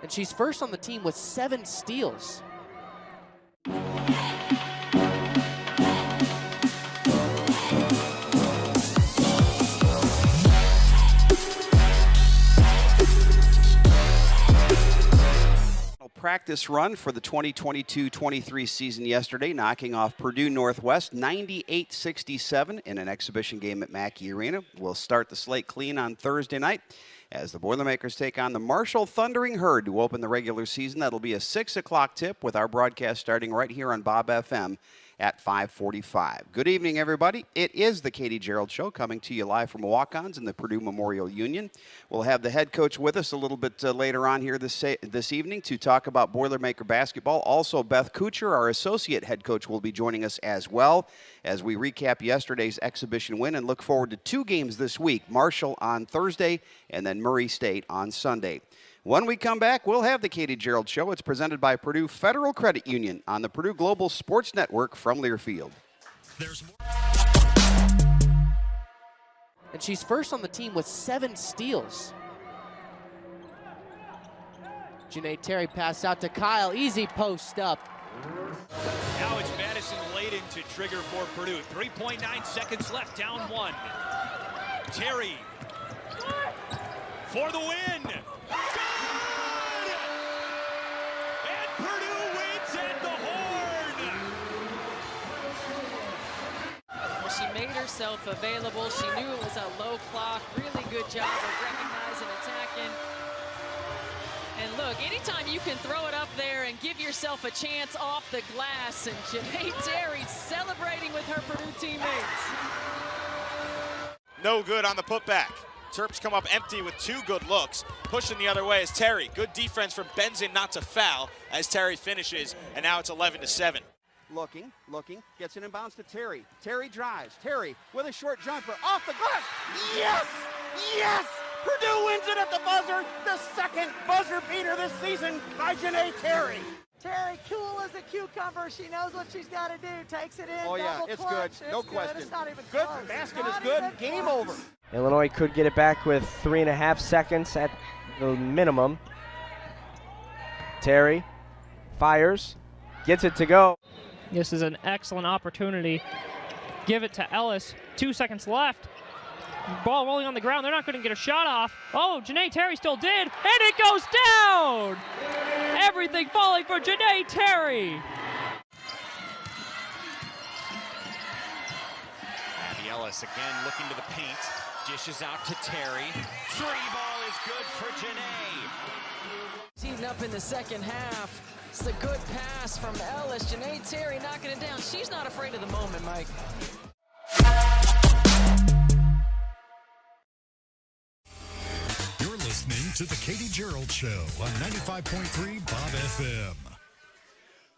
and she's first on the team with 7 steals. Practice run for the 2022-23 season yesterday, knocking off Purdue Northwest 98-67 in an exhibition game at Mackey Arena. We'll start the slate clean on Thursday night as the Boilermakers take on the Marshall Thundering Herd to open the regular season. That'll be a 6 o'clock tip with our broadcast starting right here on Bob FM at 5:45. Good evening, everybody. It is the Katie Gearlds Show coming to you live from Walk-Ons in the Purdue Memorial Union. We'll have the head coach with us a little bit later on here this evening to talk about Boilermaker basketball. Also, Beth Kuchar, our associate head coach, will be joining us as well as we recap yesterday's exhibition win and look forward to 2 games this week, Marshall on Thursday and then Murray State on Sunday. When we come back, we'll have the Katie Gearlds Show. It's presented by Purdue Federal Credit Union on the Purdue Global Sports Network from Learfield. There's more. And she's first on the team with 7 steals. Janae Terry pass out to Kyle. Easy post up. Now it's Madison Layden to trigger for Purdue. 3.9 seconds left, down 1. Terry for the win. Good! And Purdue wins at the horn. Well, she made herself available. She knew it was a low clock. Really good job of recognizing, attacking. And look, anytime you can throw it up there and give yourself a chance off the glass, and Janae Terry celebrating with her Purdue teammates. No good on the putback. Terps come up empty with 2 good looks. Pushing the other way is Terry. Good defense from Benzin not to foul as Terry finishes, and now it's 11-7. Looking, gets it in bounds to Terry. Terry drives. Terry with a short jumper off the glass. Yes! Yes! Purdue wins it at the buzzer. The second buzzer beater this season by Janae Terry. Terry, cool as a cucumber. She knows what she's got to do. Takes it in. Oh, yeah, double it's clutch. good. No It's question. It's not even Good. close. Basket Not is good. even Game close. over. Illinois could get it back with 3.5 seconds at the minimum. Terry fires, gets it to go. This is an excellent opportunity. Give it to Ellis. 2 seconds left. Ball rolling on the ground. They're not going to get a shot off. Oh, Janae Terry still did, and it goes down! Everything falling for Janae Terry. Abby Ellis again looking to the paint. Dishes out to Terry. 3 ball is good for Janae. Heating up in the second half. It's a good pass from Ellis. Janae Terry knocking it down. She's not afraid of the moment, Mike. You're listening to the Katie Gearlds Show on 95.3 Bob FM.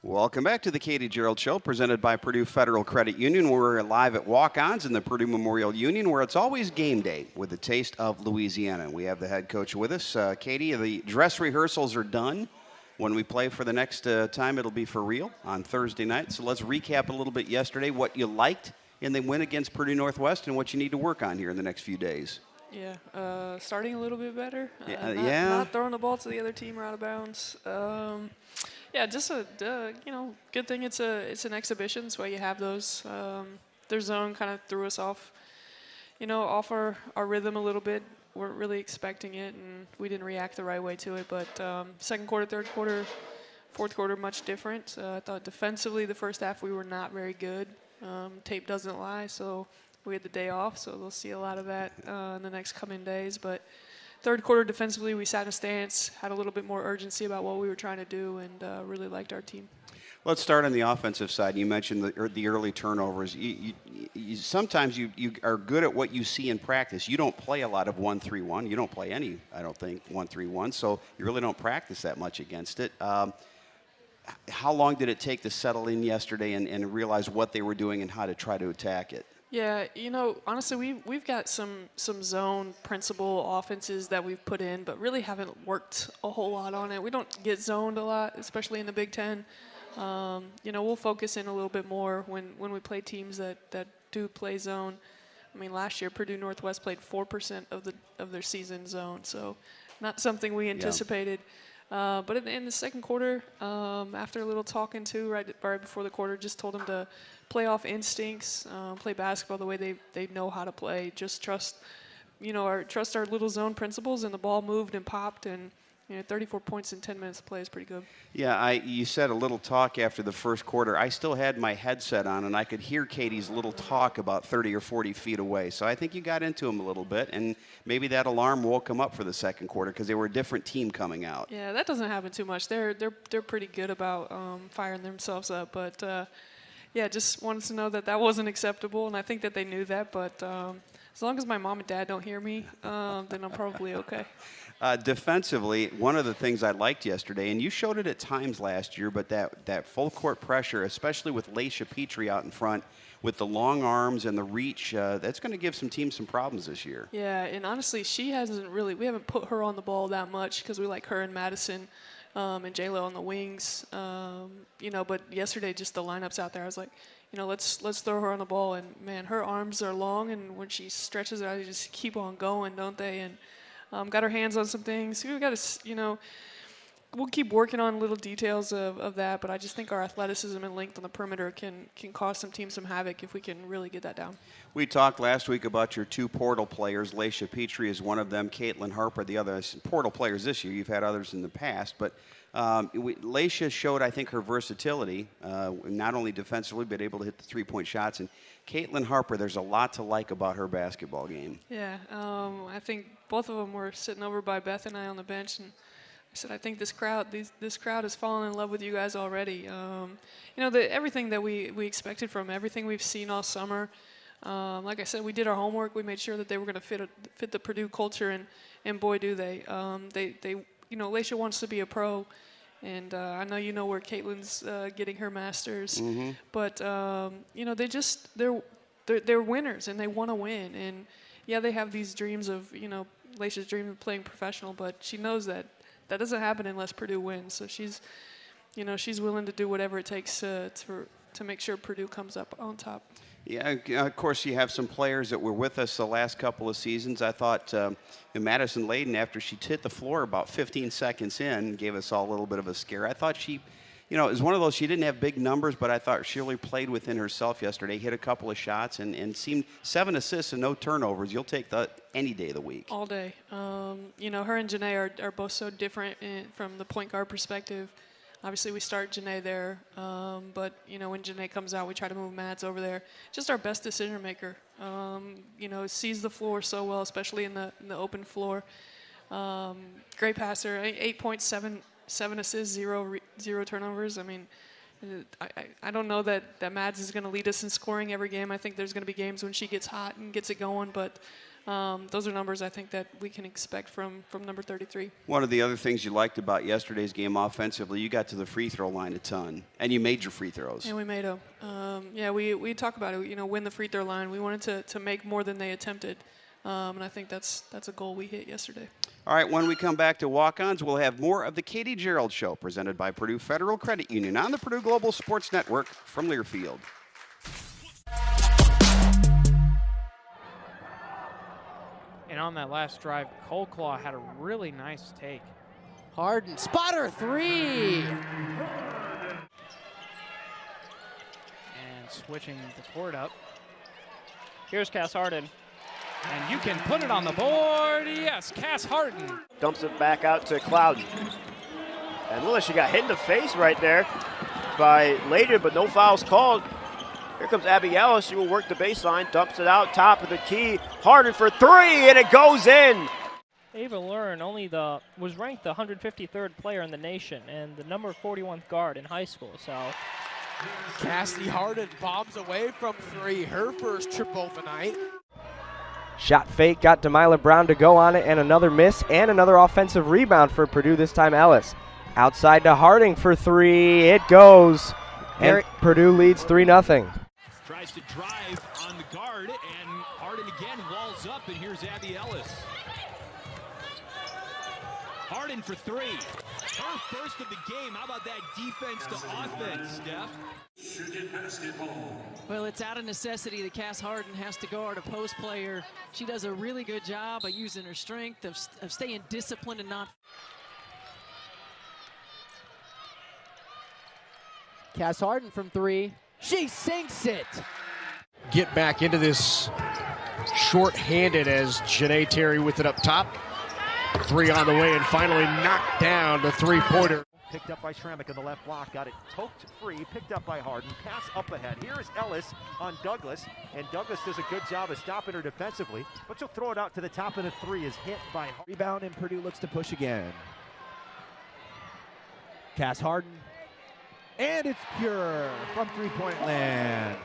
Welcome back to the Katie Gearlds Show, presented by Purdue Federal Credit Union. We're live at Walk-Ons in the Purdue Memorial Union, where it's always game day with a taste of Louisiana. We have the head coach with us. Katie, the dress rehearsals are done. When we play for the next time, it'll be for real on Thursday night. So let's recap a little bit yesterday, what you liked in the win against Purdue Northwest and what you need to work on here in the next few days. Yeah, starting a little bit better. Not throwing the ball to the other team or out of bounds. Yeah, just a good thing. It's an exhibition, so you have those. Their zone kind of threw us off, off our rhythm a little bit. Weren't really expecting it, and we didn't react the right way to it. But second quarter, third quarter, fourth quarter, much different. I thought defensively, the first half we were not very good. Tape doesn't lie, so we had the day off, so they'll see a lot of that in the next coming days. But third quarter defensively, we sat in a stance, had a little bit more urgency about what we were trying to do, and really liked our team. Let's start on the offensive side. You mentioned the early turnovers. Sometimes you are good at what you see in practice. You don't play a lot of 1-3-1. You don't play any, I don't think, 1-3-1, so you really don't practice that much against it. How long did it take to settle in yesterday and realize what they were doing and how to try to attack it? Yeah, honestly, we've got some zone principle offenses that we've put in, but really haven't worked a whole lot on it. We don't get zoned a lot, especially in the Big Ten. We'll focus in a little bit more when we play teams that do play zone. I mean, last year Purdue Northwest played 4% of their season zone, so not something we anticipated. But in the second quarter, after a little talking to right before the quarter, just told them to play off instincts, play basketball the way they know how to play. Just trust, trust our little zone principles, and the ball moved and popped, and 34 points in 10 minutes of play is pretty good. Yeah, you said a little talk after the first quarter. I still had my headset on, and I could hear Katie's little talk about 30 or 40 feet away. So I think you got into him a little bit, and maybe that alarm woke him up for the second quarter because they were a different team coming out. Yeah, that doesn't happen too much. They're pretty good about firing themselves up, but yeah, just wanted to know that wasn't acceptable, and I think that they knew that. But as long as my mom and dad don't hear me, then I'm probably okay. Defensively, one of the things I liked yesterday, and you showed it at times last year, but that full court pressure, especially with Laisha Petrie out in front, with the long arms and the reach, that's going to give some teams some problems this year. Yeah, and honestly, we haven't put her on the ball that much because we like her and Madison and J-Lo on the wings. But yesterday, just the lineups out there, I was like, let's throw her on the ball. And man, her arms are long, and when she stretches it out, they just keep on going, don't they? And got her hands on some things. We've got to, we'll keep working on little details of that, but I just think our athleticism and length on the perimeter can cause some teams some havoc if we can really get that down. We talked last week about your two portal players. Laisha Petrie is one of them. Caitlin Harper, the other. Portal players this year. You've had others in the past, but Laisha showed, I think, her versatility, not only defensively, but able to hit the three-point shots. And Caitlin Harper, there's a lot to like about her basketball game. Yeah, I think both of them were sitting over by Beth and I on the bench, and I said, I think this crowd has fallen in love with you guys already. Everything that we expected from everything we've seen all summer. Like I said, we did our homework. We made sure that they were going to fit the Purdue culture, and boy, do they. Laisha wants to be a pro, and I know you know where Caitlin's getting her master's. Mm-hmm. But they're winners, and they want to win. And yeah, they have these dreams of Laisha's dream of playing professional, but she knows that doesn't happen unless Purdue wins. So she's willing to do whatever it takes to make sure Purdue comes up on top. Yeah, of course, you have some players that were with us the last couple of seasons. I thought Madison Layden, after she hit the floor about 15 seconds in, gave us all a little bit of a scare. I thought she, it was one of those, she didn't have big numbers, but I thought she really played within herself yesterday, hit a couple of shots, and seemed 7 assists and no turnovers. You'll take that any day of the week. All day. Her and Janae are both so different from the point guard perspective. Obviously, we start Janae there, but, when Janae comes out, we try to move Mads over there. Just our best decision maker. Sees the floor so well, especially in the open floor. Great passer, 8 points, 7 assists, zero turnovers. I mean, I don't know that Mads is going to lead us in scoring every game. I think there's going to be games when she gets hot and gets it going, but those are numbers I think that we can expect from number 33. One of the other things you liked about yesterday's game offensively, you got to the free throw line a ton, and you made your free throws. Yeah, we made them. We talk about it, win the free throw line. We wanted to make more than they attempted, and I think that's a goal we hit yesterday. All right, when we come back to walk-ons, we'll have more of the Katie Gearlds Show presented by Purdue Federal Credit Union on the Purdue Global Sports Network from Learfield. And on that last drive, Coleclaw had a really nice take. Harden, spotter, 3. And switching the court up. Here's Cass Harden. And you can put it on the board. Yes, Cass Harden. Dumps it back out to Clouden. And Lewis, she got hit in the face right there by Layden, but no fouls called. Here comes Abby Ellis. She will work the baseline, dumps it out, top of the key. Harden for 3, and it goes in. Ava Learn was ranked the 153rd player in the nation and the number 41th guard in high school. So Cassidy Harden bombs away from 3, her first triple of the night. Shot fake, got Demila Brown to go on it, and another miss, and another offensive rebound for Purdue, this time Ellis. Outside to Harding for 3, it goes, and Purdue leads 3-0. Tries to drive on the guard, and Harden again walls up, and here's Abby Ellis. Harden for 3. Her first of the game. How about that defense to offense, Steph? Well, it's out of necessity that Cass Harden has to guard a post player. She does a really good job of using her strength, of staying disciplined and not. Cass Harden from 3. She sinks it. Get back into this short-handed as Janae Terry with it up top. 3 on the way and finally knocked down the three-pointer. Picked up by Schrammick on the left block, got it poked free, picked up by Harden, pass up ahead. Here is Ellis on Douglas, and Douglas does a good job of stopping her defensively, but she'll throw it out to the top, and a 3 is hit by Harden. Rebound, and Purdue looks to push again. Cass Harden, and it's pure from three-point land.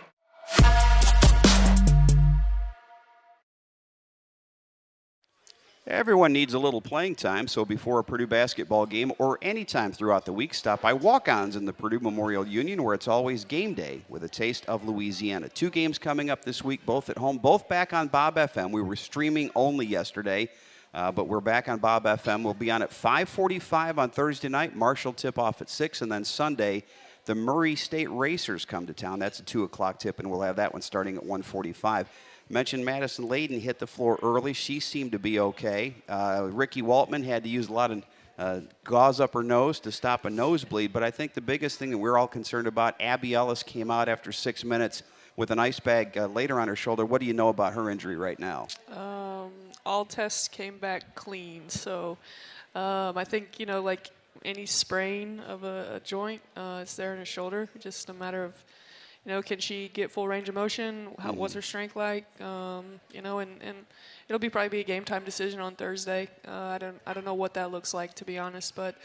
Everyone needs a little playing time, so before a Purdue basketball game or any time throughout the week, stop by Walk-Ons in the Purdue Memorial Union, where it's always game day with a taste of Louisiana. 2 games coming up this week, both at home, both back on Bob FM. We were streaming only yesterday, but we're back on Bob FM. We'll be on at 5:45 on Thursday night. Marshall tip-off at 6, and then Sunday, the Murray State Racers come to town. That's a 2 o'clock tip, and we'll have that one starting at 1:45. Mentioned Madison Layden hit the floor early. She seemed to be okay. Ricky Waltman had to use a lot of gauze up her nose to stop a nosebleed. But I think the biggest thing that we're all concerned about, Abby Ellis came out after 6 minutes with an ice bag later on her shoulder. What do you know about her injury right now? All tests came back clean. So I think, like any sprain of a joint, it's there in her shoulder. Just a matter of, can she get full range of motion? What's her strength like? And it'll probably be a game time decision on Thursday. I don't know what that looks like, to be honest. But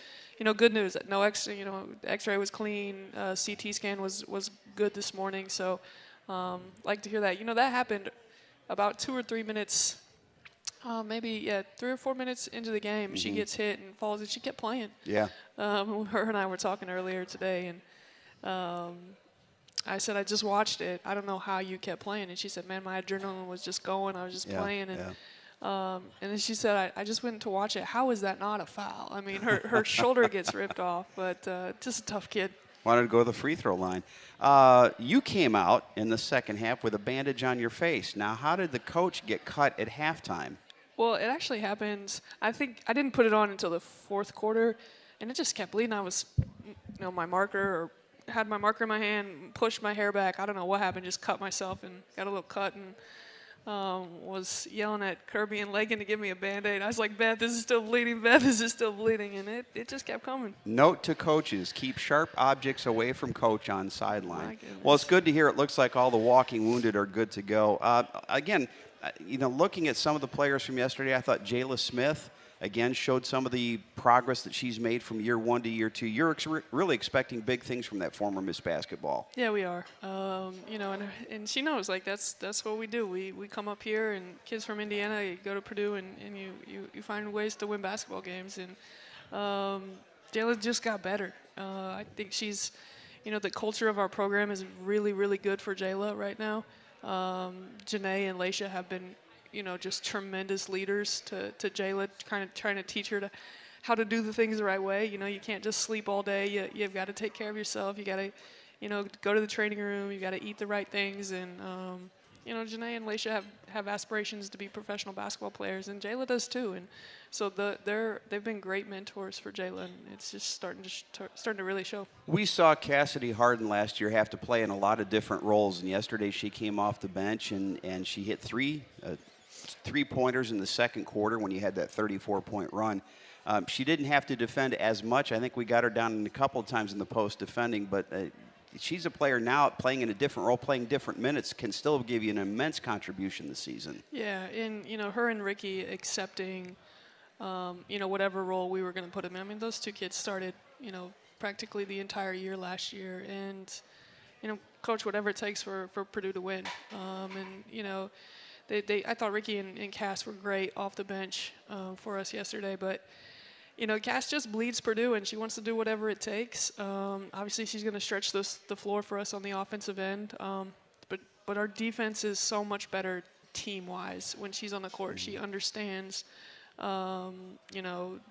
good news. No X-ray was clean. CT scan was good this morning. So like to hear that. That happened about 2 or 3 minutes. Maybe 3 or 4 minutes into the game, she gets hit and falls, and she kept playing. Yeah. Her and I were talking earlier today, and. I said, I just watched it. I don't know how you kept playing. And she said, man, my adrenaline was just going. I was just playing. And then she said, I just went to watch it. How is that not a foul? I mean, her shoulder gets ripped off, but just a tough kid. Wanted to go to the free throw line. You came out in the second half with a bandage on your face. Now, how did the coach get cut at halftime? Well, it actually happened. I think I didn't put it on until the 4th quarter, and it just kept bleeding. I was, my marker or had my marker in my hand, pushed my hair back. I don't know what happened, just cut myself and got a little cut, and was yelling at Kirby and Lakin to give me a Band-Aid. I was like, Beth, this is still bleeding. Beth, this is still bleeding. And it just kept coming. Note to coaches, keep sharp objects away from coach on sideline. Well, it's good to hear. It looks like all the walking wounded are good to go. Again, looking at some of the players from yesterday, I thought Jayla Smith, again, showed some of the progress that she's made from year 1 to year 2. You're really expecting big things from that former Miss Basketball. Yeah, we are. And she knows, that's what we do. We come up here, and kids from Indiana, you go to Purdue, and you find ways to win basketball games. And Jayla just got better. I think she's, the culture of our program is really, really good for Jayla right now. Janae and Laisha have been just tremendous leaders to Jayla, kind of trying to teach her how to do the things the right way. You can't just sleep all day. You've got to take care of yourself. You got to, go to the training room. You got to eat the right things. And, Janae and Laisha have aspirations to be professional basketball players, and Jayla does too. And so they've been great mentors for Jayla, and it's just starting to really show. We saw Cassidy Harden last year have to play in a lot of different roles, and yesterday she came off the bench and she hit 3 3-pointers in the second quarter when you had that 34-point run. She didn't have to defend as much. I think we got her down a couple of times in the post defending, but she's a player now playing in a different role, playing different minutes, can still give you an immense contribution this season. Yeah, and, her and Ricky accepting, whatever role we were going to put them in. I mean, those 2 kids started, practically the entire year last year, and, coach, whatever it takes for Purdue to win. I thought Ricky and Cass were great off the bench for us yesterday, but Cass just bleeds Purdue, and she wants to do whatever it takes. Obviously, she's going to stretch the floor for us on the offensive end, but our defense is so much better team-wise when she's on the court. She understands,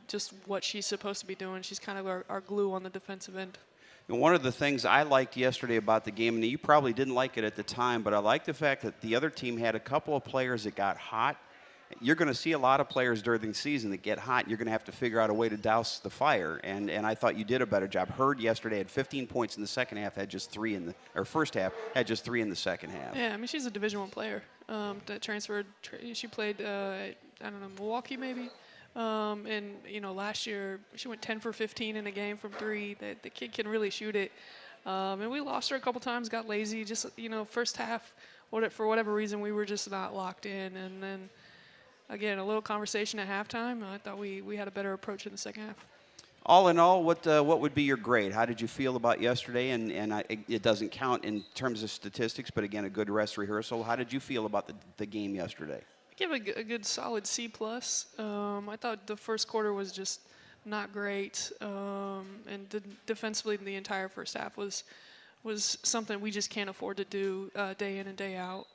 just what she's supposed to be doing. She's kind of our glue on the defensive end. And one of the things I liked yesterday about the game, and you probably didn't like it at the time, but I liked the fact that the other team had a couple of players that got hot you're going to see a lot of players during the season that get hot. You're going to have to figure out a way to douse the fire, and I thought you did a better job. Hurd yesterday had 15 points in the second half, had just 3 in the first half, had just 3 in the second half. Yeah, I mean, she's a Division I player that transferred. She played, I don't know, Milwaukee maybe. And, you know, last year she went 10 for 15 in a game from 3. The kid can really shoot it. And we lost her a couple times, got lazy. Just, you know, first half, for whatever reason, we were just not locked in. And then, again, a little conversation at halftime. I thought we had a better approach in the second half. All in all, what would be your grade? How did you feel about yesterday? And it doesn't count in terms of statistics, but again, a good rest rehearsal. How did you feel about the game yesterday? I give a good solid C+. I thought the first quarter was just not great, and defensively the entire first half was something we just can't afford to do day in and day out.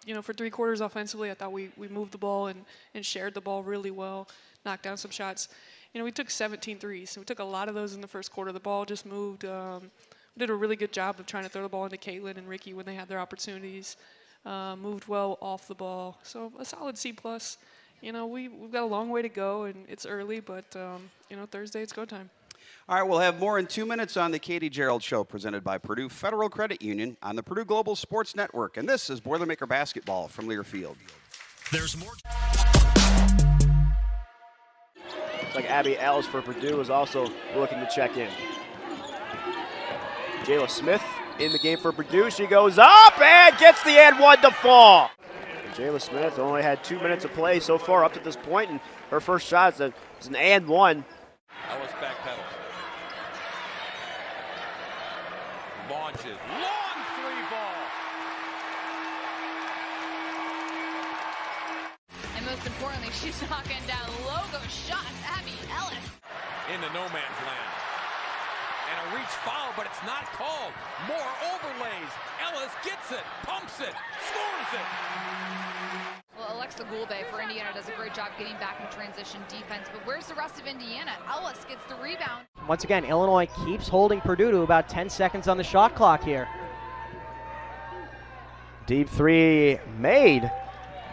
You know, for 3 quarters offensively, I thought we moved the ball and shared the ball really well, knocked down some shots. You know, we took 17 threes, so we took a lot of those in the first quarter. The ball just moved. We did a really good job of trying to throw the ball into Caitlin and Ricky when they had their opportunities. Moved well off the ball. So a solid C+. You know, we've got a long way to go, and it's early, but, you know, Thursday it's go time. All right, we'll have more in 2 minutes on the Katie Gearlds Show, presented by Purdue Federal Credit Union on the Purdue Global Sports Network. And this is Boilermaker Basketball from Learfield. There's more. Looks like Abby Ellis for Purdue is also looking to check in. Jayla Smith in the game for Purdue. She goes up and gets the and 1 to fall. Jayla Smith only had 2 minutes of play so far up to this point, and her first shot is an and 1. Ellis backpedals. Launches. Long 3 ball. And most importantly, she's knocking down logo shots. Abby Ellis. Into no man's land. And a reach foul, but it's not called. More overlays. Ellis gets it, pumps it, scores it. Well, Alexa Goulbe for Indiana does a great job getting back in transition defense, but where's the rest of Indiana? Ellis gets the rebound. Once again, Illinois keeps holding Purdue to about 10 seconds on the shot clock here. Deep 3 made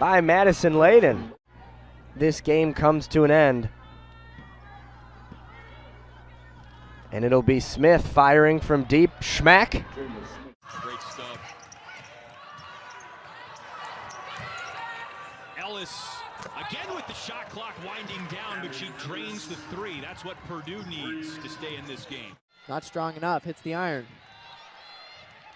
by Madison Layden. This game comes to an end. And it'll be Smith firing from deep. Schmack. Great stuff. Ellis again with the shot clock winding down, but she drains the 3. That's what Purdue needs to stay in this game. Not strong enough. Hits the iron.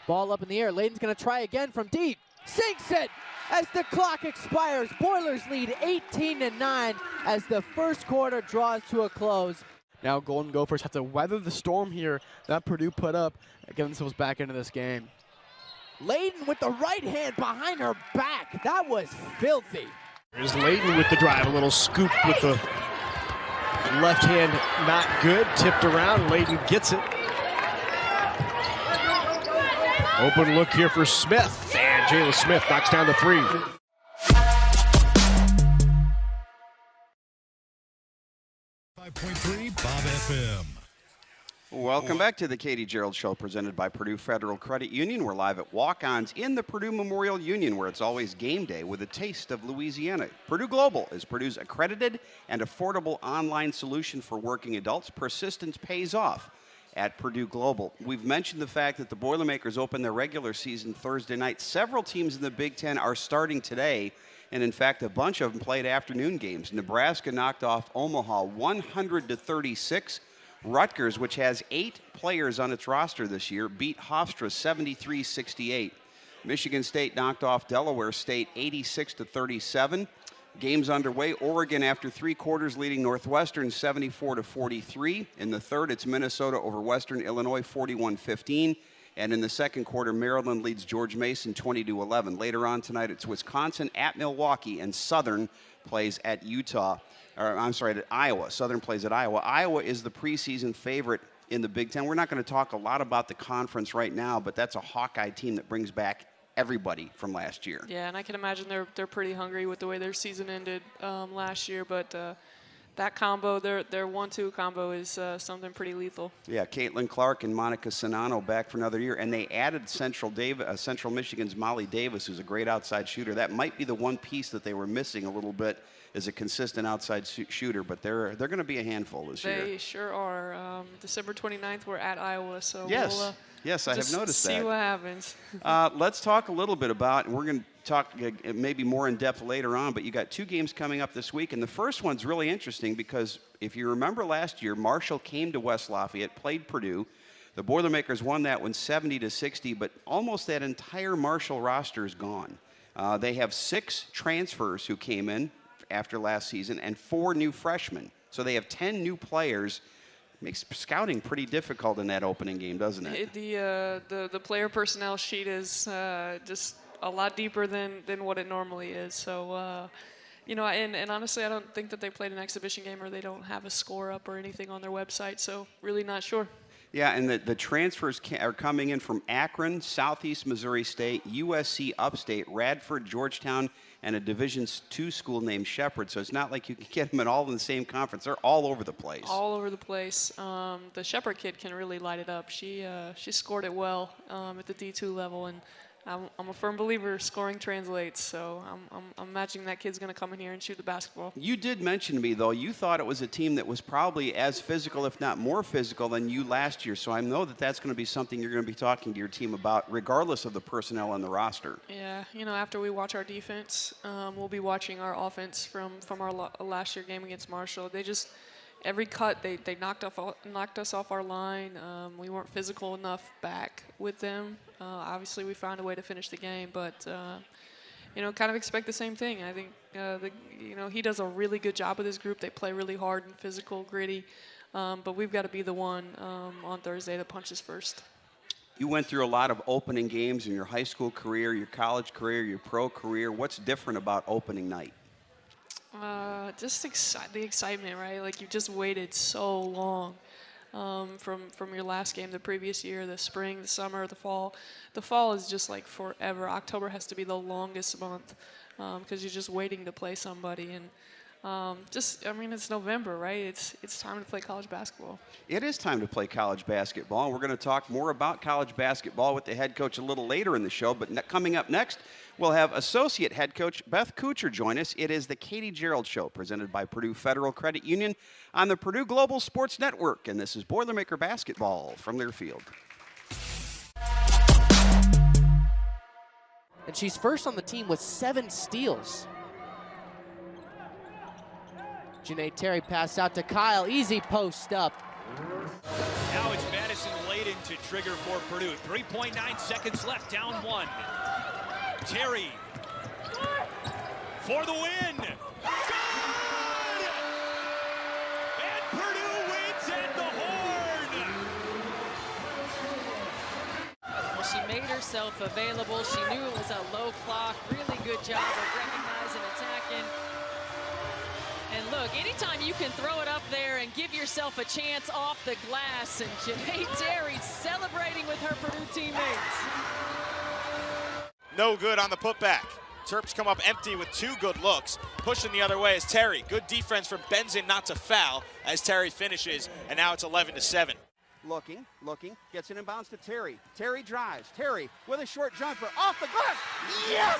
Ball up in the air. Layden's going to try again from deep. Sinks it as the clock expires. Boilers lead 18-9 as the first quarter draws to a close. Now Golden Gophers have to weather the storm here that Purdue put up and get themselves back into this game. Layden with the right hand behind her back. That was filthy. Here's Layden with the drive. A little scoop with the left hand. Not good. Tipped around. Layden gets it. Open look here for Smith. And Jayla Smith knocks down the 3. Bob FM. Welcome back to the Katie Gearlds Show, presented by Purdue Federal Credit Union. We're live at Walk-Ons in the Purdue Memorial Union, where it's always game day with a taste of Louisiana. Purdue Global is Purdue's accredited and affordable online solution for working adults. Persistence pays off at Purdue Global. We've mentioned the fact that the Boilermakers open their regular season Thursday night. Several teams in the Big Ten are starting today, and in fact, a bunch of them played afternoon games. Nebraska knocked off Omaha 100-36. Rutgers, which has 8 players on its roster this year, beat Hofstra 73-68. Michigan State knocked off Delaware State 86-37. Games underway. Oregon, after 3 quarters, leading Northwestern 74-43. In the third, it's Minnesota over Western Illinois 41-15. And in the second quarter, Maryland leads George Mason 20-11. Later on tonight, it's Wisconsin at Milwaukee, and Southern plays at at Iowa. Southern plays at Iowa. Iowa is the preseason favorite in the Big Ten. We're not going to talk a lot about the conference right now, but that's a Hawkeye team that brings back everybody from last year. Yeah, and I can imagine they're pretty hungry with the way their season ended last year, but that combo, their 1-2 combo is something pretty lethal. Yeah, Caitlin Clark and Monica Sonano back for another year, and they added Central Michigan's Molly Davis, who's a great outside shooter. That might be the one piece that they were missing a little bit, is a consistent outside shooter, but they're going to be a handful this year. They sure are. December 29th, we're at Iowa, so yes, yes, I have noticed that. See what happens. Let's talk a little bit about, and we're going to talk maybe more in depth later on, but you got 2 games coming up this week, and the first one's really interesting because if you remember last year, Marshall came to West Lafayette, played Purdue. The Boilermakers won that one 70-60, but almost that entire Marshall roster is gone. They have 6 transfers who came in after last season and 4 new freshmen. So they have 10 new players. Makes scouting pretty difficult in that opening game, doesn't it? The player personnel sheet is just a lot deeper than what it normally is. So, you know, and honestly, I don't think that they played an exhibition game or they don't have a score up or anything on their website. So really not sure. Yeah, and the transfers are coming in from Akron, Southeast Missouri State, USC Upstate, Radford, Georgetown, and a Division II school named Shepherd. So it's not like you can get them all in the same conference. They're all over the place. All over the place. The Shepherd kid can really light it up. She scored it well at the D2 level, and I'm a firm believer scoring translates, so I'm imagining that kid's going to come in here and shoot the basketball. You did mention to me, though, you thought it was a team that was probably as physical, if not more physical, than you last year. So I know that that's going to be something you're going to be talking to your team about, regardless of the personnel on the roster. Yeah, you know, after we watch our defense, we'll be watching our offense from our last year game against Marshall. They just, every cut, they knocked us off our line. We weren't physical enough back with them. Obviously, we found a way to finish the game, but you know, kind of expect the same thing. I think you know, he does a really good job with his group. They play really hard and physical, gritty, but we've got to be the one on Thursday that punches first. You went through a lot of opening games in your high school career, your college career, your pro career. What's different about opening night? Just the excitement, right? Like, you've just waited so long from your last game the previous year, the spring, the summer, the fall. The fall is just like forever. October has to be the longest month because you're just waiting to play somebody. And I mean, it's November, right? It's time to play college basketball. It is time to play college basketball, and we're going to talk more about college basketball with the head coach a little later in the show. But coming up next, we'll have associate head coach Beth Kuchar join us. It is the Katie Gearlds Show, presented by Purdue Federal Credit Union on the Purdue Global Sports Network, and this is Boilermaker basketball from their field. And she's first on the team with 7 steals. Janae Terry pass out to Kyle, easy post up. Now it's Madison Layden to trigger for Purdue. 3.9 seconds left, down 1. Terry for the win. Good! And Purdue wins at the horn. Well, she made herself available. She knew it was a low clock. Really good job of recognizing, attacking. And look, anytime you can throw it up there and give yourself a chance off the glass, and Janae Terry celebrating with her Purdue teammates. No good on the putback. Terps come up empty with 2 good looks. Pushing the other way is Terry. Good defense from Benzin not to foul as Terry finishes, and now it's 11-7. Looking, gets it in bounds to Terry. Terry drives. Terry with a short jumper off the glass. Yes!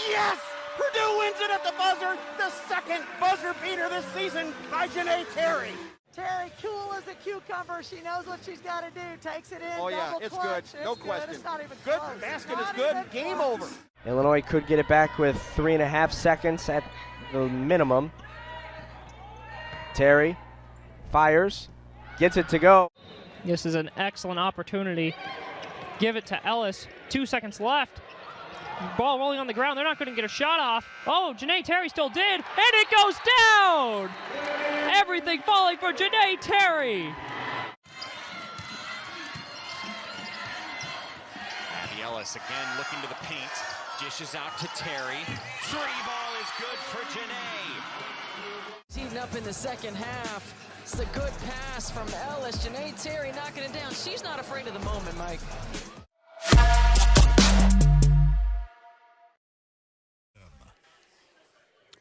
Yes! Purdue wins it at the buzzer. The second buzzer beater this season by Janae Terry. Terry, cool as a cucumber. She knows what she's got to do. Takes it in. Oh, yeah, it's good. No question. It's not even good. Close. Basket is good. Game over. Illinois could get it back with 3.5 seconds at the minimum. Terry fires, gets it to go. This is an excellent opportunity. Give it to Ellis. 2 seconds left. Ball rolling on the ground. They're not going to get a shot off. Oh, Janae Terry still did, and it goes down! Everything falling for Janae Terry. Abby Ellis again looking to the paint. Dishes out to Terry. 3-ball is good for Janae. Heating up in the second half. It's a good pass from Ellis. Janae Terry knocking it down. She's not afraid of the moment, Mike.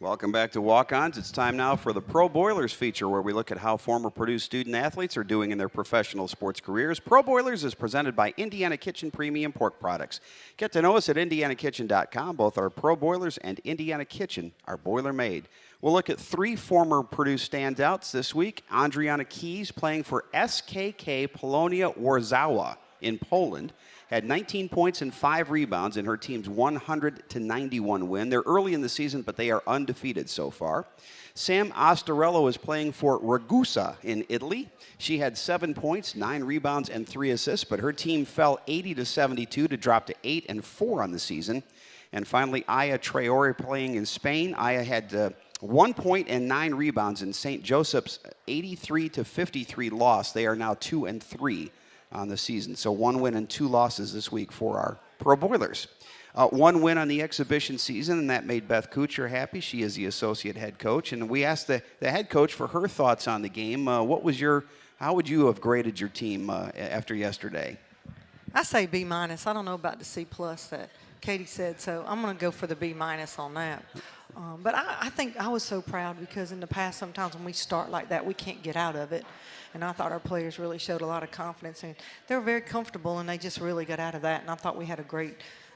Welcome back to Walk-Ons. It's time now for the Pro Boilers feature, where we look at how former Purdue student athletes are doing in their professional sports careers. Pro Boilers is presented by Indiana Kitchen Premium Pork Products. Get to know us at indianakitchen.com. Both our Pro Boilers and Indiana Kitchen are boiler made. We'll look at 3 former Purdue standouts this week. Andriana Keys, playing for SKK Polonia Warzawa in Poland, had 19 points and 5 rebounds in her team's 100-91 win. They're early in the season, but they are undefeated so far. Sam Ostarello is playing for Ragusa in Italy. She had 7 points, 9 rebounds, and 3 assists, but her team fell 80-72 to drop to 8-4 on the season. And finally, Aya Traore, playing in Spain. Aya had 1 point and 9 rebounds in St. Joseph's 83-53 loss. They are now 2-3 on the season. So 1 win and 2 losses this week for our Pro Boilers. 1 win on the exhibition season, and that made Beth Kuchar happy. She is the associate head coach, and we asked the head coach for her thoughts on the game. How would you have graded your team after yesterday? I say B-. I don't know about the C+ that Katie said, so I'm going to go for the B- on that. But I think I was so proud, because in the past, sometimes when we start like that, we can't get out of it. And I thought our players really showed a lot of confidence, and they were very comfortable, and they just really got out of that. And I thought we had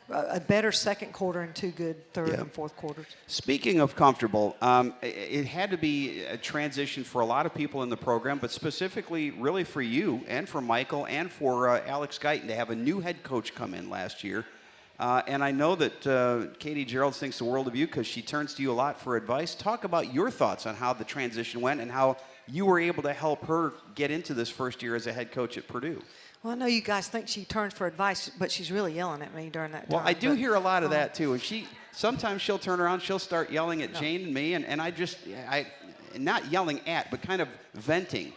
a better second quarter and 2 good third and fourth quarters. Speaking of comfortable, it had to be a transition for a lot of people in the program, but specifically really for you and for Michael and for Alex Guyton to have a new head coach come in last year. And I know that Katie Gearlds thinks the world of you, because she turns to you a lot for advice. Talk about your thoughts on how the transition went and how you were able to help her get into this first year as a head coach at Purdue. Well, I know you guys think she turns for advice, but she's really yelling at me during that time. Well, I do hear a lot of that, too. And sometimes she'll turn around, she'll start yelling at Jane and me, and I not yelling at, but kind of venting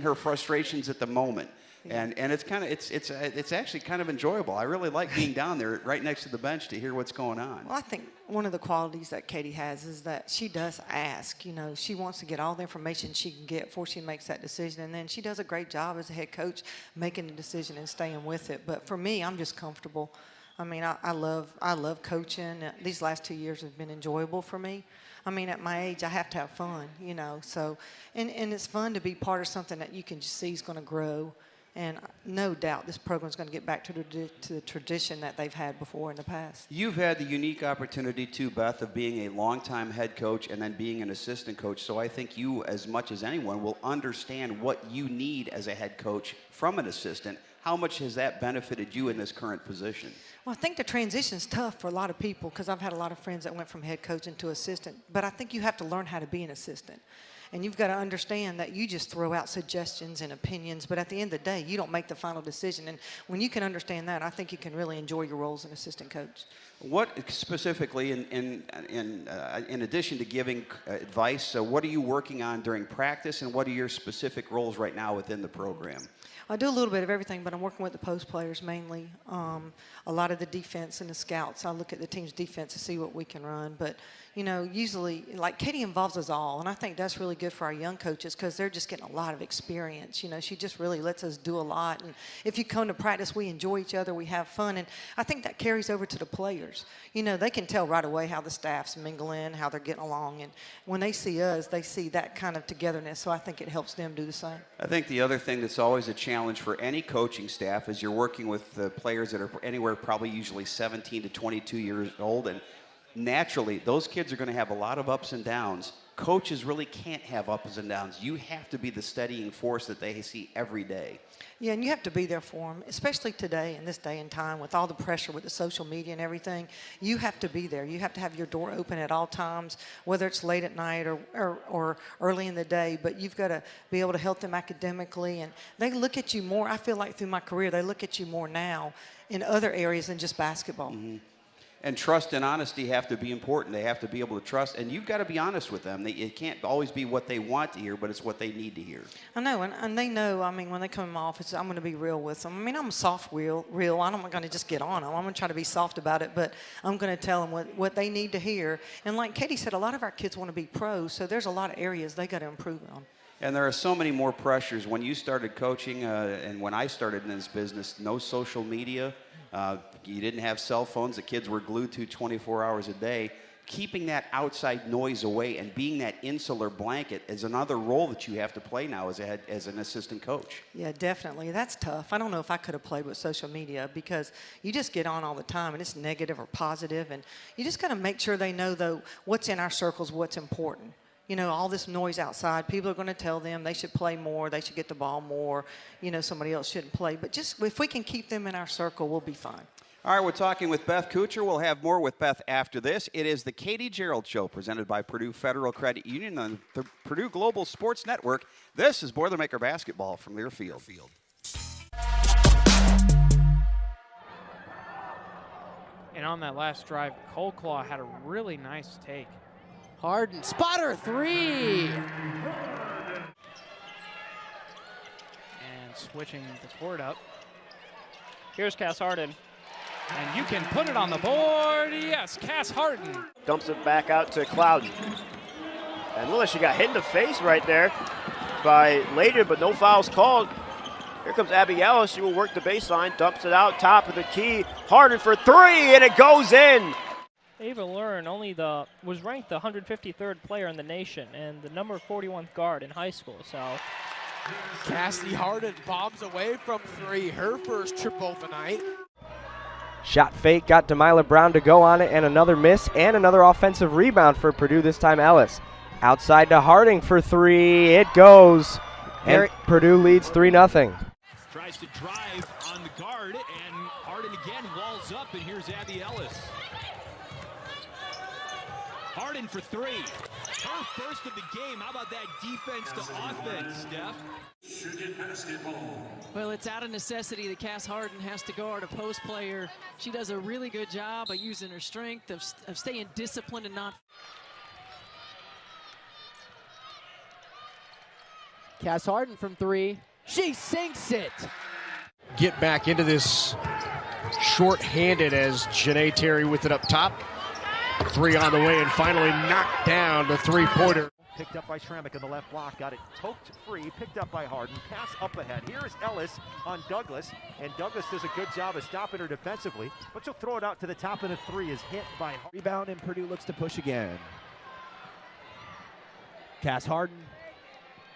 her frustrations at the moment. Yeah. And it's actually kind of enjoyable. I really like being down there right next to the bench to hear what's going on. Well, I think one of the qualities that Katie has is that she does ask. You know, she wants to get all the information she can get before she makes that decision, and then she does a great job as a head coach making the decision and staying with it. But for me, I'm just comfortable. I mean, I love coaching. These last 2 years have been enjoyable for me. I mean, at my age, I have to have fun, you know. So, and it's fun to be part of something that you can just see is going to grow. And no doubt this program is going to get back to the tradition that they've had before in the past. You've had the unique opportunity, too, Beth, of being a longtime head coach and then being an assistant coach. So I think you, as much as anyone, will understand what you need as a head coach from an assistant. How much has that benefited you in this current position? Well, I think the transition's tough for a lot of people, because I've had a lot of friends that went from head coach into assistant. But I think you have to learn how to be an assistant. And you've got to understand that you just throw out suggestions and opinions, but at the end of the day, you don't make the final decision. And when you can understand that, I think you can really enjoy your role as an assistant coach. What specifically, in addition to giving advice, what are you working on during practice, and what are your specific roles right now within the program? I do a little bit of everything, but I'm working with the post players mainly. A lot of the defense and the scouts. I look at the team's defense to see what we can run. But, you know, usually, like, Katie involves us all, and I think that's really good for our young coaches, because they're just getting a lot of experience. You know, she just really lets us do a lot. And if you come to practice, we enjoy each other, we have fun. And I think that carries over to the players. You know, they can tell right away how the staff's mingling, how they're getting along. And when they see us, they see that kind of togetherness. So I think it helps them do the same. I think the other thing that's always a challenge for any coaching staff is you're working with the players that are anywhere probably usually 17 to 22 years old, and naturally those kids are going to have a lot of ups and downs. Coaches really can't have ups and downs. You have to be the steadying force that they see every day. Yeah, and you have to be there for them, especially today in this day and time with all the pressure with the social media and everything. You have to be there. You have to have your door open at all times, whether it's late at night or early in the day. But you've got to be able to help them academically. And they look at you more. I feel like through my career, they look at you more now in other areas than just basketball. Mm-hmm. And trust and honesty have to be important. They have to be able to trust, and you've got to be honest with them. It can't always be what they want to hear, but it's what they need to hear. I know, and they know. I mean, when they come in my office, I'm going to be real with them. I mean, I'm a soft real. I'm not going to just get on them. I'm going to try to be soft about it, but I'm going to tell them what they need to hear. And like Katie said, a lot of our kids want to be pros, so there's a lot of areas they got to improve on. And there are so many more pressures. When you started coaching and when I started in this business, no social media. You didn't have cell phones. The kids were glued to 24 hours a day. keeping that outside noise away and being that insular blanket is another role that you have to play now as an assistant coach. Yeah, definitely. That's tough. I don't know if I could have played with social media because you just get on all the time and it's negative or positive, and you just got to make sure they know, though, what's in our circles, what's important. You know, all this noise outside, people are going to tell them they should play more, they should get the ball more, you know, somebody else shouldn't play. But just if we can keep them in our circle, we'll be fine. All right, we're talking with Beth Kuchar. We'll have more with Beth after this. It is the Katie Gearlds Show presented by Purdue Federal Credit Union on the Purdue Global Sports Network. This is Boilermaker Basketball from Learfield. And on that last drive, Coldclaw had a really nice take. Harden, spotter, three. And switching the court up. Here's Cass Harden. And you can put it on the board. Yes, Cass Harden. Dumps it back out to Clouden. And Lillis, she got hit in the face right there by Layden, but no fouls called. Here comes Abby Ellis. She will work the baseline, dumps it out, top of the key. Harden for three, and it goes in. Ava Learn was ranked the 153rd player in the nation and the number 41th guard in high school. So Cassidy Harden bombs away from three, her first triple of the night. Shot fake, got Demila Brown to go on it, and another miss, and another offensive rebound for Purdue, this time Ellis. Outside to Harding for three, it goes, and Purdue leads 3-0. Tries to drive on the guard, and Harden again walls up, and here's Abby Ellis. Harden for three. Her first of the game. How about that defense to offense, Steph? Well, it's out of necessity that Cass Harden has to guard a post player. She does a really good job of using her strength, of staying disciplined and not. Cass Harden from three. She sinks it. Get back into this short-handed as Janae Terry with it up top. Three on the way and finally knocked down the three-pointer. Picked up by Schrammick in the left block, got it poked free, picked up by Harden, pass up ahead. Here is Ellis on Douglas, and Douglas does a good job of stopping her defensively, but she'll throw it out to the top, and a three is hit by Harden. Rebound, and Purdue looks to push again. Cass Harden,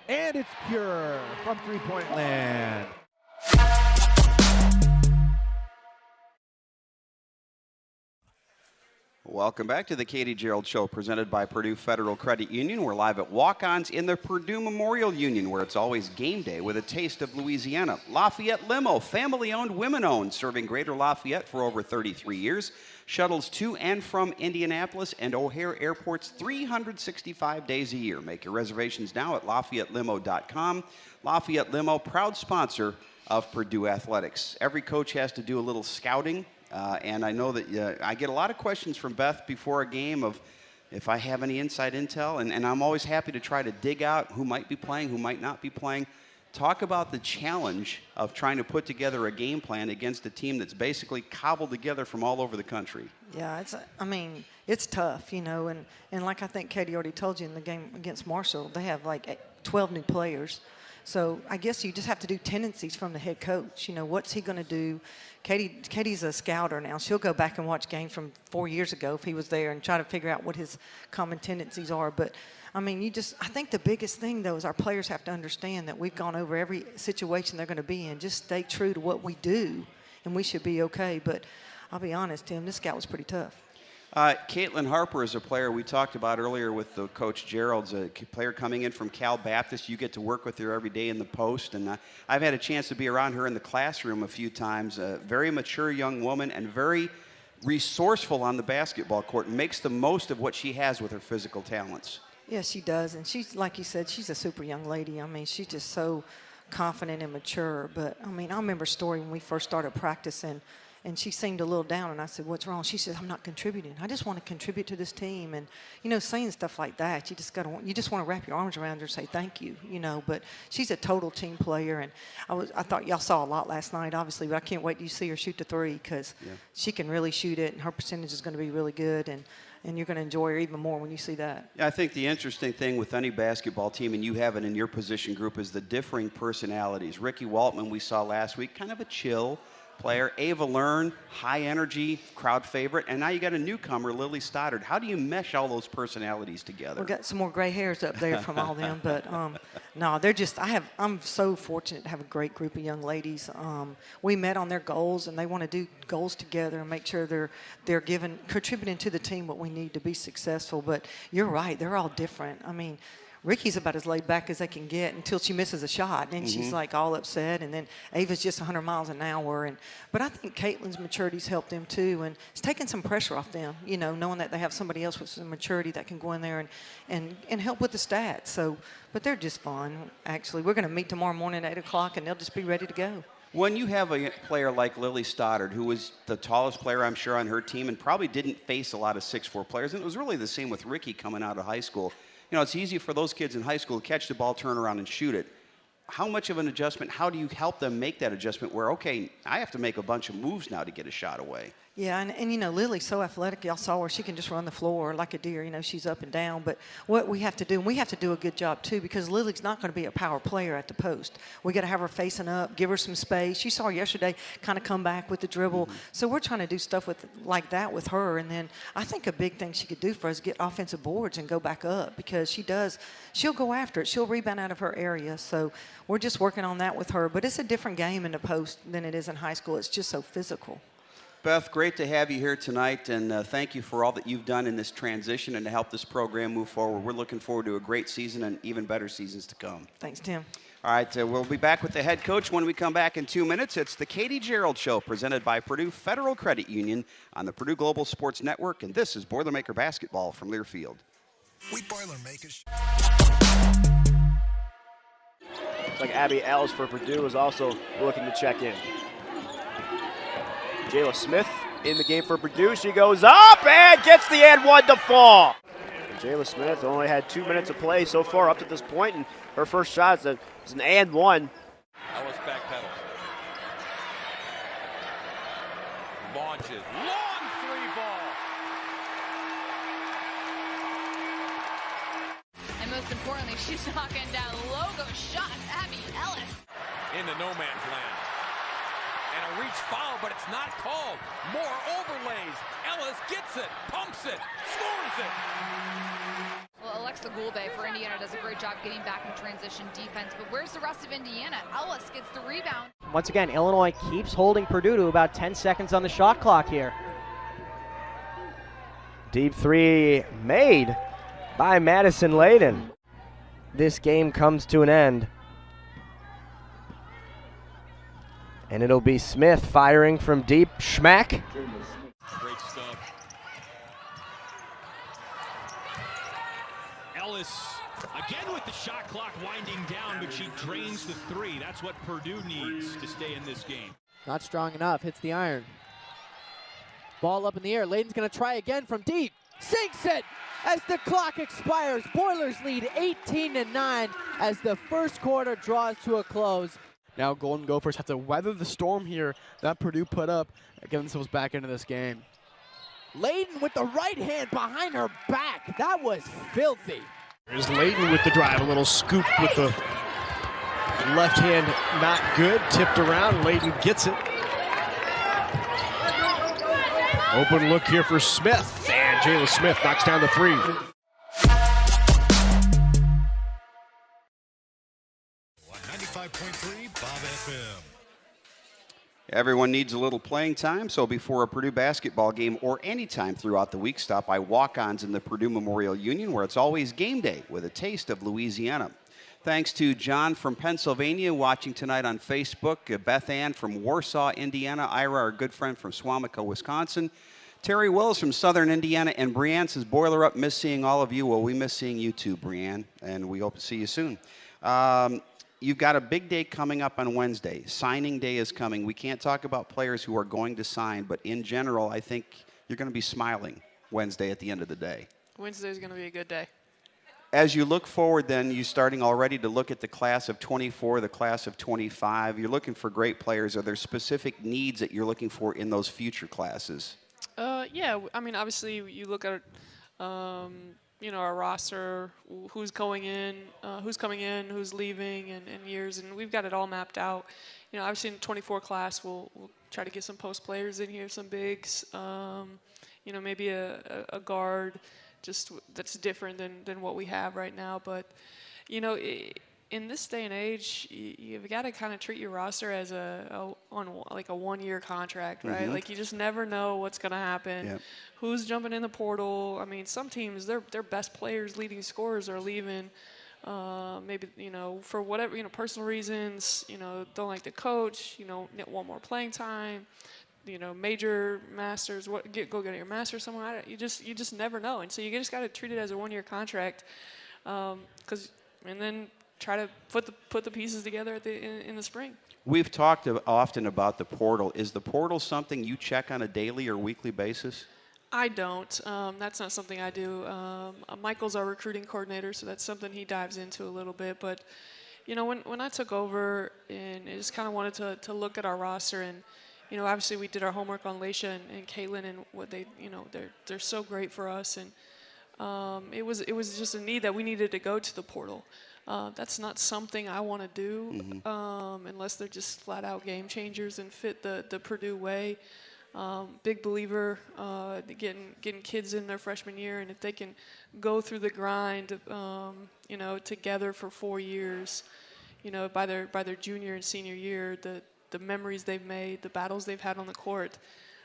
and it's pure from three-point land. Welcome back to the Katie Gearlds Show presented by Purdue Federal Credit Union. We're live at Walk-Ons in the Purdue Memorial Union, where it's always game day with a taste of Louisiana. Lafayette Limo, family-owned, women-owned, serving Greater Lafayette for over 33 years. Shuttles to and from Indianapolis and O'Hare airports 365 days a year. Make your reservations now at LafayetteLimo.com. Lafayette Limo, proud sponsor of Purdue Athletics. Every coach has to do a little scouting. And I know that I get a lot of questions from Beth before a game of if I have any inside intel, and I'm always happy to try to dig out who might be playing, who might not be playing. Talk about the challenge of trying to put together a game plan against a team that's basically cobbled together from all over the country. Yeah, it's tough, you know, and like I think Katie already told you in the game against Marshall, they have like 12 new players. So I guess you just have to do tendencies from the head coach. You know, what's he going to do? Katie's a scouter now. She'll go back and watch games from 4 years ago if he was there and try to figure out what his common tendencies are. But, I mean, I think the biggest thing, though, is our players have to understand that we've gone over every situation they're going to be in. Just stay true to what we do, and we should be okay. But I'll be honest, Tim, this scout was pretty tough. Caitlin Harper is a player we talked about earlier with the Coach Gearlds, a player coming in from Cal Baptist. You get to work with her every day in the post, and I've had a chance to be around her in the classroom a few times. A very mature young woman and very resourceful on the basketball court, and makes the most of what she has with her physical talents. Yeah, she does, and she's, like you said, she's a super young lady. I mean, she's just so confident and mature. But, I mean, I remember a story when we first started practicing, and she seemed a little down, and I said, what's wrong? She said, I'm not contributing. I just want to contribute to this team. And, you know, saying stuff like that, you just want to wrap your arms around her and say thank you, you know. But she's a total team player, and I thought y'all saw a lot last night, obviously, but I can't wait to see her shoot the three because she can really shoot it, and her percentage is going to be really good, and you're going to enjoy her even more when you see that. Yeah, I think the interesting thing with any basketball team, and you have it in your position group, is the differing personalities. Ricky Waltman we saw last week, kind of a chill, player. Ava Learn, high energy, crowd favorite, and now you got a newcomer, Lily Stoddard. How do you mesh all those personalities together? We got some more gray hairs up there from all them, but no, they're just. I'm so fortunate to have a great group of young ladies. We met on their goals, and they want to do goals together and make sure they're contributing to the team what we need to be successful. But you're right, they're all different. I mean, Ricky's about as laid back as they can get until she misses a shot, and then she's like all upset, and then Ava's just 100 miles an hour. But I think Caitlin's maturity's helped them too, and it's taken some pressure off them, you know, knowing that they have somebody else with some maturity that can go in there and help with the stats. So, but they're just fun, actually. We're going to meet tomorrow morning at 8 o'clock, and they'll just be ready to go. When you have a player like Lily Stoddard, who was the tallest player, I'm sure, on her team and probably didn't face a lot of 6'4" players, and it was really the same with Ricky coming out of high school. You know, it's easy for those kids in high school to catch the ball, turn around, and shoot it. How much of an adjustment, how do you help them make that adjustment where, okay, I have to make a bunch of moves now to get a shot away? Yeah, and you know, Lily's so athletic. Y'all saw her. She can just run the floor like a deer. You know, she's up and down. But what we have to do, and we have to do a good job too, because Lily's not going to be a power player at the post. We got to have her facing up, give her some space. You saw her yesterday kind of come back with the dribble. So we're trying to do stuff like that with her. And then I think a big thing she could do for us is get offensive boards and go back up, because she'll go after it. She'll rebound out of her area. So we're just working on that with her. But it's a different game in the post than it is in high school. It's just so physical. Beth, great to have you here tonight, and thank you for all that you've done in this transition and to help this program move forward. We're looking forward to a great season and even better seasons to come. Thanks, Tim. All right, we'll be back with the head coach when we come back in 2 minutes. It's the Katie Gearlds Show, presented by Purdue Federal Credit Union on the Purdue Global Sports Network, and this is Boilermaker Basketball from Learfield. We Boilermakers. Looks like Abby Ellis for Purdue is also looking to check in. Jayla Smith in the game for Purdue. She goes up and gets the and one to fall. Jayla Smith only had 2 minutes of play so far up to this point, and her first shot is an and one. Ellis backpedals. Launches. Long three ball. And most importantly, she's knocking down logo shots. Abby Ellis. Into no man's land. And a reach foul, but it's not called. More overlays. Ellis gets it, pumps it, scores it. Well, Alexa Goulbe for Indiana does a great job getting back in transition defense, but where's the rest of Indiana? Ellis gets the rebound. Once again, Illinois keeps holding Purdue to about 10 seconds on the shot clock here. Deep three made by Madison Layden. This game comes to an end. And it'll be Smith firing from deep. Schmack. Great stuff. Ellis again with the shot clock winding down, but she drains the three. That's what Purdue needs to stay in this game. Not strong enough. Hits the iron. Ball up in the air. Layden's going to try again from deep. Sinks it as the clock expires. Boilers lead 18-9 as the first quarter draws to a close. Now Golden Gophers have to weather the storm here that Purdue put up and get themselves back into this game. Layden with the right hand behind her back. That was filthy. There's Layden with the drive. A little scoop with the left hand. Not good. Tipped around. Layden gets it. Open look here for Smith. And Jayla Smith knocks down the three. Everyone needs a little playing time, so before a Purdue basketball game or any time throughout the week, stop by Walk-Ons in the Purdue Memorial Union, where it's always game day with a taste of Louisiana. Thanks to John from Pennsylvania watching tonight on Facebook, Beth Ann from Warsaw, Indiana, Ira, our good friend from Swamico, Wisconsin, Terry Willis from Southern Indiana, and Brianne says, Boiler Up, miss seeing all of you. Well, we miss seeing you too, Brianne, and we hope to see you soon. You've got a big day coming up on Wednesday. Signing day is coming. We can't talk about players who are going to sign, but in general, I think you're going to be smiling Wednesday at the end of the day. Wednesday's going to be a good day. As you look forward, then, you're starting already to look at the class of 24, the class of 25. You're looking for great players. Are there specific needs that you're looking for in those future classes? Yeah, I mean, obviously, you look at our roster, who's coming in, who's leaving, and years, and we've got it all mapped out. Obviously in the 24 class, we'll try to get some post players in here, some bigs, maybe a guard, just that's different than what we have right now. But, in this day and age, you've got to kind of treat your roster as like a 1-year contract, right? Mm-hmm. Like you just never know what's going to happen. Yep. Who's jumping in the portal? I mean, some teams, their best players, leading scorers are leaving. Maybe, for whatever, personal reasons, don't like the coach, want more playing time, major masters, go get your master somewhere. You just never know. And so you just got to treat it as a 1-year contract. And then try to put the pieces together in the spring. We've talked often about the portal. Is the portal something you check on a daily or weekly basis? I don't. That's not something I do. Michael's our recruiting coordinator, so that's something he dives into a little bit. But, when I took over and I just kind of wanted to look at our roster, and, obviously we did our homework on Laisha and Caitlin and what they, they're so great for us. And it was just a need that we needed to go to the portal. That's not something I want to do unless they're just flat out game changers and fit the Purdue way. Big believer getting kids in their freshman year, and if they can go through the grind, together for 4 years, by their junior and senior year, the memories they've made, the battles they've had on the court.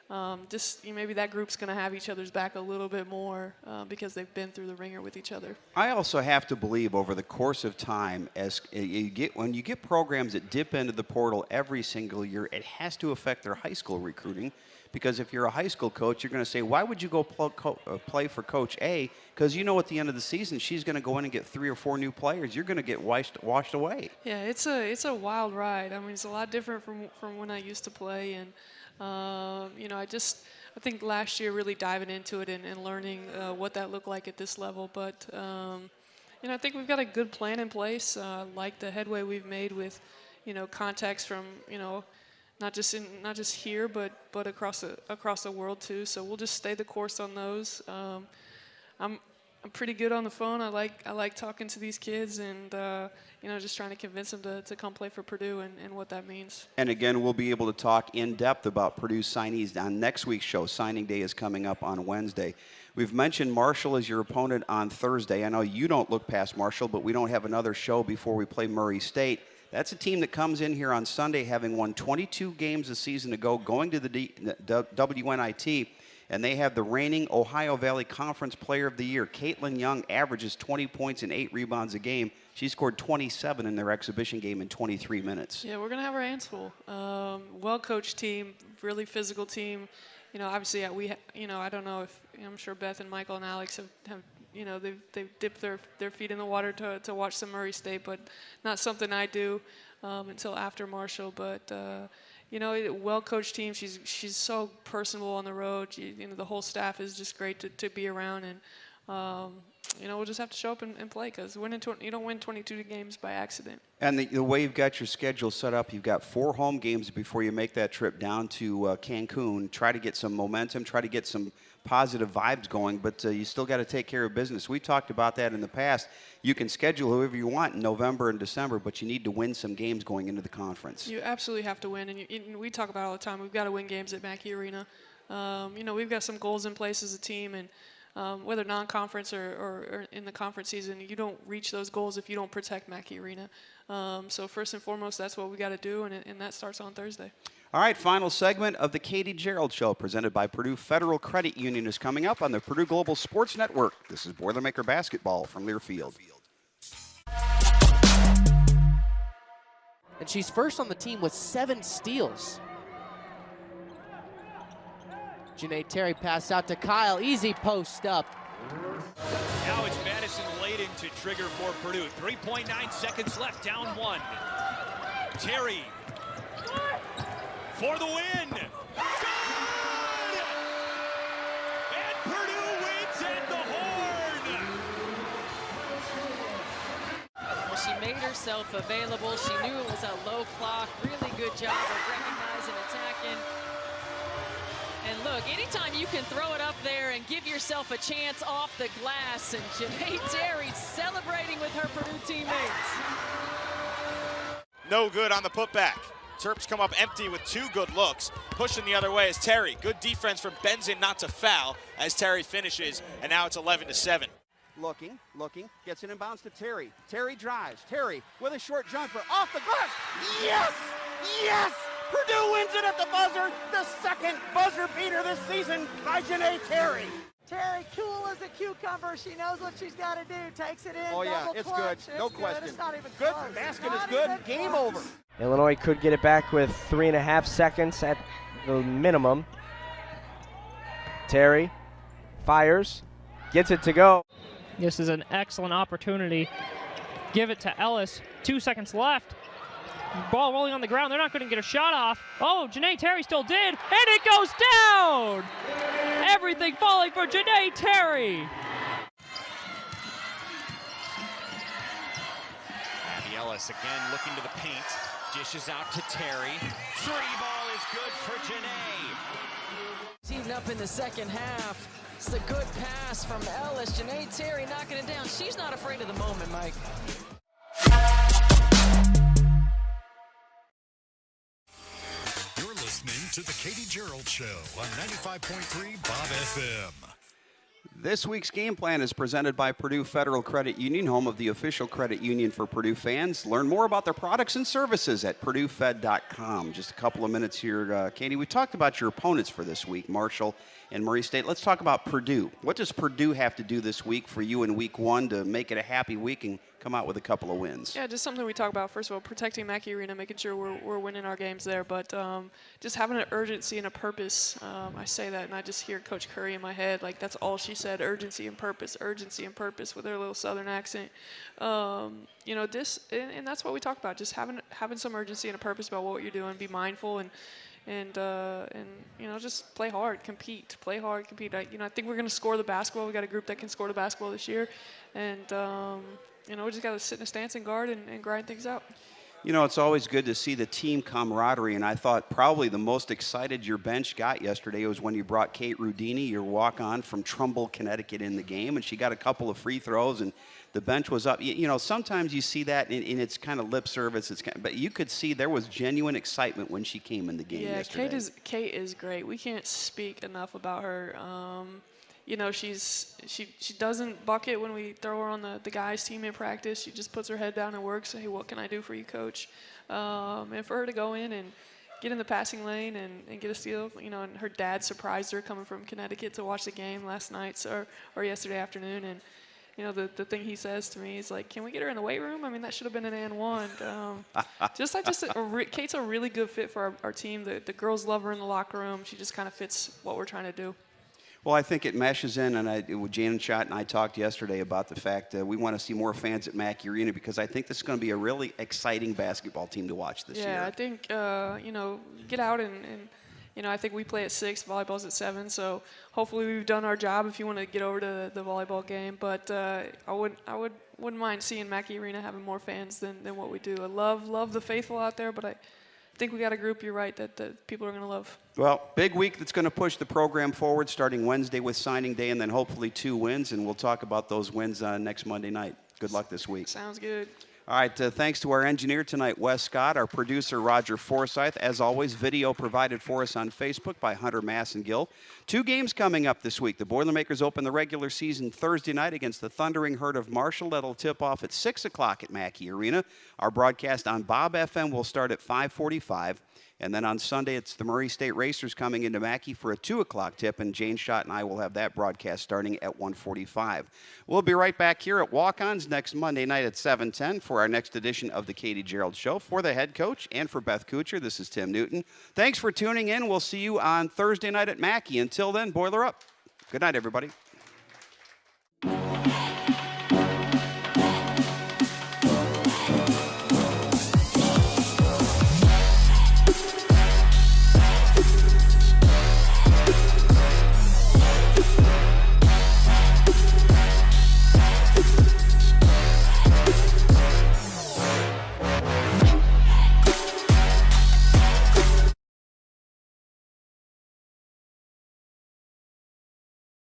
Maybe that group's going to have each other's back a little bit more because they've been through the ringer with each other. I also have to believe over the course of time, when you get programs that dip into the portal every single year, it has to affect their high school recruiting. Because if you're a high school coach, you're going to say, why would you go play for Coach A? Because at the end of the season, she's going to go in and get 3 or 4 new players. You're going to get washed away. Yeah, it's a wild ride. I mean, it's a lot different from when I used to play. And, I think last year really diving into it and learning what that looked like at this level. But, I think we've got a good plan in place, like the headway we've made with, contacts from, not just here, but across the world too. So we'll just stay the course on those. I'm pretty good on the phone. I like talking to these kids and just trying to convince them to come play for Purdue and what that means. And again, we'll be able to talk in depth about Purdue signees on next week's show. Signing day is coming up on Wednesday. We've mentioned Marshall as your opponent on Thursday. I know you don't look past Marshall, but we don't have another show before we play Murray State. That's a team that comes in here on Sunday having won 22 games a season ago, going to the WNIT, and they have the reigning Ohio Valley Conference Player of the Year. Caitlin Young averages 20 points and 8 rebounds a game. She scored 27 in their exhibition game in 23 minutes. Yeah, we're going to have our hands full. Well-coached team, really physical team. Obviously, I don't know if, I'm sure Beth and Michael and Alex have they've dipped their feet in the water to watch some Murray State, but not something I do until after Marshall. But well-coached team. She's so personable on the road. The whole staff is just great to be around, and we'll just have to show up and play because you don't win 22 games by accident. And the way you've got your schedule set up, you've got 4 home games before you make that trip down to Cancun. Try to get some momentum. Try to get some positive vibes going, but you still got to take care of business. We talked about that in the past. You can schedule whoever you want in November and December, but you need to win some games going into the conference. You absolutely have to win, and we talk about it all the time. We've got to win games at Mackey Arena. We've got some goals in place as a team, and whether non-conference or in the conference season, you don't reach those goals if you don't protect Mackey Arena. So first and foremost, that's what we got to do, and that starts on Thursday. All right, final segment of the Katie Gearlds Show presented by Purdue Federal Credit Union is coming up on the Purdue Global Sports Network. This is Boilermaker Basketball from Learfield. And she's first on the team with 7 steals. Janae Terry pass out to Kyle. Easy post up. Now it's Madison Layden to trigger for Purdue. 3.9 seconds left, down 1. Terry for the win. Good! And Purdue wins at the horn. Well, she made herself available. She knew it was a low clock. Really good job of recognizing, attacking. And look, look, anytime you can throw it up there and give yourself a chance off the glass, and Janae Terry celebrating with her Purdue teammates. No good on the putback. Terps come up empty with 2 good looks. Pushing the other way is Terry. Good defense from Benzin not to foul as Terry finishes, and now it's 11-7. Looking, gets it in bounds to Terry. Terry drives. Terry with a short jumper off the glass. Yes! Yes! Purdue wins it at the buzzer. The second buzzer beater this season by Janae Terry. Terry, cool as a cucumber. She knows what she's got to do. Takes it in. Oh, yeah, it's clutch. good. No question. It's not even Good. close. Basket is good. Game over. Illinois could get it back with 3.5 seconds at the minimum. Terry fires, gets it to go. This is an excellent opportunity. Give it to Ellis. 2 seconds left. Ball rolling on the ground. They're not going to get a shot off. Oh, Janae Terry still did, and it goes down! Everything falling for Janae Terry. Abby Ellis again looking to the paint. Dishes out to Terry. 3-ball is good for Janae. Heating up in the second half. It's a good pass from Ellis. Janae Terry knocking it down. She's not afraid of the moment, Mike. You're listening to the Katie Gearlds Show on 95.3 Bob FM. This week's game plan is presented by Purdue Federal Credit Union, home of the official credit union for Purdue fans. Learn more about their products and services at PurdueFed.com. Just a couple of minutes here, Katie. We talked about your opponents for this week, Marshall and Murray State. Let's talk about Purdue. What does Purdue have to do this week for you in week 1 to make it a happy week and come out with a couple of wins? Yeah, just something we talk about. First of all, protecting Mackey Arena, making sure we're winning our games there, but just having an urgency and a purpose. I say that, and I just hear Coach Curry in my head. Like, that's all she said, urgency and purpose with her little Southern accent. You know, and that's what we talk about, just having some urgency and a purpose about what you're doing, be mindful, and you know, just play hard, compete. I think we're going to score the basketball. We got a group that can score the basketball this year, and you know, we just got to sit in a stance and guard and grind things out. You know, it's always good to see the team camaraderie, and I thought probably the most excited your bench got yesterday was when you brought Kate Rudini, your walk-on from Trumbull, Connecticut, in the game, and she got a couple of free throws, and the bench was up. You know, sometimes you see that in its kind of lip service, but you could see there was genuine excitement when she came in the game yesterday. Yeah, Kate is great. We can't speak enough about her. You know, she doesn't bucket when we throw her on the guys' team in practice. She just puts her head down and works. Hey, what can I do for you, Coach? And for her to go in and get in the passing lane and get a steal, you know, and her dad surprised her coming from Connecticut to watch the game last night or yesterday afternoon. And, you know, the thing he says to me is like, can we get her in the weight room? I mean, that should have been an and one. Kate's a really good fit for our team. The girls love her in the locker room. She just kind of fits what we're trying to do. Well, I think it meshes in, and Jan Schott and I talked yesterday about the fact that we want to see more fans at Mackey Arena because I think this is going to be a really exciting basketball team to watch this year. Yeah, I think, you know, get out and you know, I think we play at 6, volleyball's at 7, so hopefully we've done our job if you want to get over to the volleyball game. But I wouldn't mind seeing Mackey Arena having more fans than what we do. I love the faithful out there, but I think we got a group, you're right, that people are going to love. Well, big week that's going to push the program forward starting Wednesday with signing day and then hopefully 2 wins, and we'll talk about those wins next Monday night. Good luck this week. Sounds good. All right, thanks to our engineer tonight, Wes Scott, our producer, Roger Forsyth. As always, video provided for us on Facebook by Hunter Massengill. 2 games coming up this week. The Boilermakers open the regular season Thursday night against the Thundering Herd of Marshall. That'll tip off at 6 o'clock at Mackey Arena. Our broadcast on Bob FM will start at 5:45. And then on Sunday, it's the Murray State Racers coming into Mackey for a 2 o'clock tip, and Jane Schott and I will have that broadcast starting at 1:45. We'll be right back here at Walk-Ons next Monday night at 7:10 for our next edition of the Katie Gearlds Show. For the head coach and for Beth Kuchar, this is Tim Newton. Thanks for tuning in. We'll see you on Thursday night at Mackey. Until then, Boiler up. Good night, everybody.